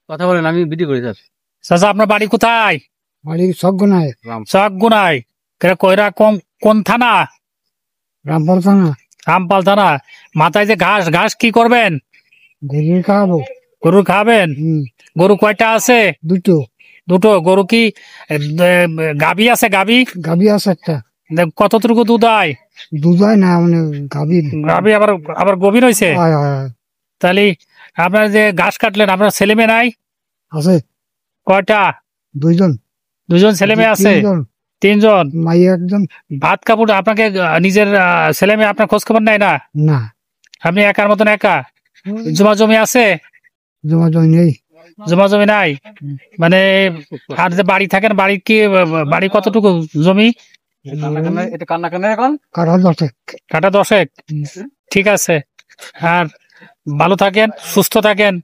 কথা বলেন, আমি ভিডিও করি স্যার। চাচা আপনার বাড়ি কোথায়? বাড়ি সবগুনায়। চকগুনায়। কয়রা কোন থানা? রামপাল থানা। রামপাল থানা। মাথায় যে ঘাস, ঘাস কি করবেন? গরু খাওয়াবো। গরু খাবেন? গরু কয়টা আছে? দুটো। গরু কি গাভী আছে? গাভী আছে একটা। কতটুকু দুধ হয়? দুধ হয় না, মানে গাভী আবার গভীর হয়েছে। তাহলে আপনার যে ঘাস কাটলেন, আপনার ছেলে মেয়ে নাই? আছে। কয়টা? দুজন ছেলে মেয়ে আছে। 3 জন। মাইয়া একজন। ভাত কাপড় আপনাকে নিজের ছেলে মেয়ে আপনার খোঁজ খবর নেয় না? না। আপনি একার মতন একা? জমা জমি আছে? জমা জমি নেই। জমা জমি নাই মানে? আর যে বাড়ি থাকেন, বাড়ি কতটুকু জমি? কাটা 10। ঠিক আছে। আর ভালো থাকেন, সুস্থ থাকেন।